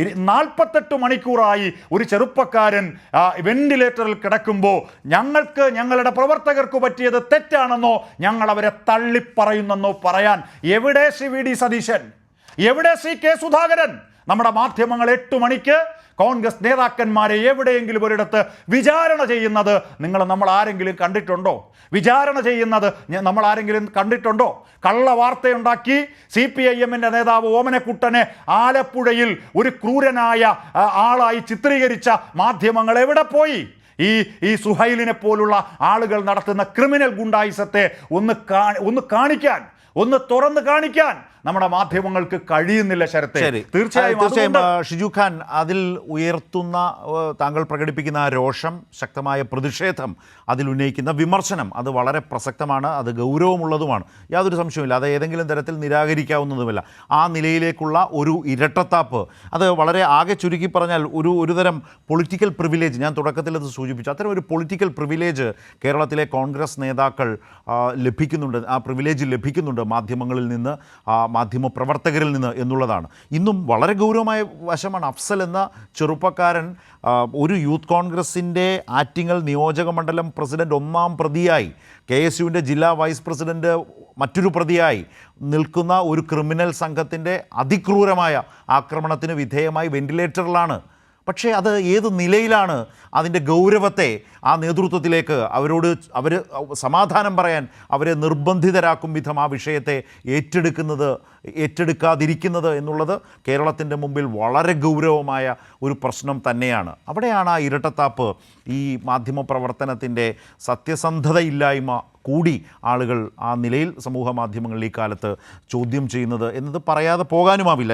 48 മണിക്കൂറായി ഒരു ചെറുപ്പക്കാരൻ വെന്റിലേറ്ററിൽ കിടക്കുമ്പോൾ ഞങ്ങളുടെ പ്രവർത്തകർക്ക് പറ്റിയത് തെറ്റാണെന്നോ ഞങ്ങൾ അവരെ തള്ളിപ്പറയുന്നെന്നോ പറയാൻ എവിടെ ശ്രീ വി ഡി സതീശൻ, എവിടെ ശ്രീ കെ സുധാകരൻ? നമ്മുടെ മാധ്യമങ്ങൾ 8 മണിക്ക് കോൺഗ്രസ് നേതാക്കന്മാരെ എവിടെയെങ്കിലും ഒരിടത്ത് വിചാരണ ചെയ്യുന്നത് നമ്മൾ ആരെങ്കിലും കണ്ടിട്ടുണ്ടോ? വിചാരണ ചെയ്യുന്നത് നമ്മൾ ആരെങ്കിലും കണ്ടിട്ടുണ്ടോ? കള്ള വാർത്തയുണ്ടാക്കി CPIM-ന്റെ നേതാവ് ഓമനക്കുട്ടനെ ആലപ്പുഴയിൽ ഒരു ക്രൂരനായ ആളായി ചിത്രീകരിച്ച മാധ്യമങ്ങൾ എവിടെ പോയി? ഈ സുഹൈലിനെ പോലുള്ള ആളുകൾ നടത്തുന്ന ക്രിമിനൽ ഗുണ്ടായിസത്തെ ഒന്ന് കാണിക്കാൻ, ഒന്ന് തുറന്ന് കാണിക്കാൻ നമ്മുടെ മാധ്യമങ്ങൾക്ക് കഴിയുന്നില്ല ശരത്തെ. തീർച്ചയായും ഷിജു ഖാൻ, അതിൽ ഉയർത്തുന്ന താങ്കൾ പ്രകടിപ്പിക്കുന്ന രോഷം, ശക്തമായ പ്രതിഷേധം, അതിൽ ഉന്നയിക്കുന്ന വിമർശനം അത് വളരെ പ്രസക്തമാണ്, അത് ഗൗരവമുള്ളതുമാണ്, യാതൊരു സംശയവുമില്ല. അത് ഏതെങ്കിലും തരത്തിൽ നിരാകരിക്കാവുന്നതുമല്ല. ആ നിലയിലേക്കുള്ള ഒരു ഇരട്ടത്താപ്പ്, അത് വളരെ ആകെ ചുരുക്കി പറഞ്ഞാൽ ഒരു തരം പൊളിറ്റിക്കൽ പ്രിവിലേജ്, ഞാൻ തുടക്കത്തിൽ അത് സൂചിപ്പിച്ചു, അത്തരം ഒരു പൊളിറ്റിക്കൽ പ്രിവിലേജ് കേരളത്തിലെ കോൺഗ്രസ് നേതാക്കൾ ലഭിക്കുന്നുണ്ട്, ആ പ്രിവിലേജ് ലഭിക്കുന്നുണ്ട് മാധ്യമങ്ങളിൽ നിന്ന്, മാധ്യമപ്രവർത്തകരിൽ നിന്ന് എന്നുള്ളതാണ്. ഇന്നും വളരെ ഗൗരവമായ വശമാണ്. അഫ്സൽ എന്ന ചെറുപ്പക്കാരൻ ഒരു യൂത്ത് കോൺഗ്രസിൻ്റെ ആറ്റിങ്ങൽ നിയോജക മണ്ഡലം പ്രസിഡന്റ് 1-ാം പ്രതിയായി, KSUവിൻ്റെ ജില്ലാ വൈസ് പ്രസിഡന്റ് മറ്റൊരു പ്രതിയായി നിൽക്കുന്ന ഒരു ക്രിമിനൽ സംഘത്തിൻ്റെ അതിക്രൂരമായ ആക്രമണത്തിന് വിധേയമായി വെന്റിലേറ്ററിലാണ്. പക്ഷേ അത് ഏത് നിലയിലാണ് അതിൻ്റെ ഗൗരവത്തെ ആ നേതൃത്വത്തിലേക്ക് അവർ സമാധാനം പറയാൻ അവരെ നിർബന്ധിതരാക്കും വിധം ആ വിഷയത്തെ ഏറ്റെടുക്കാതിരിക്കുന്നത് എന്നുള്ളത് കേരളത്തിൻ്റെ മുമ്പിൽ വളരെ ഗൗരവമായ ഒരു പ്രശ്നം തന്നെയാണ്. അവിടെയാണ് ആ ഇരട്ടത്താപ്പ്, ഈ മാധ്യമപ്രവർത്തനത്തിൻ്റെ സത്യസന്ധതയില്ലായ്മ കൂടി ആളുകൾ ആ നിലയിൽ സമൂഹ മാധ്യമങ്ങളിൽ ഈ കാലത്ത് ചോദ്യം ചെയ്യുന്നത് എന്നത് പറയാതെ പോകാനുമാവില്ല.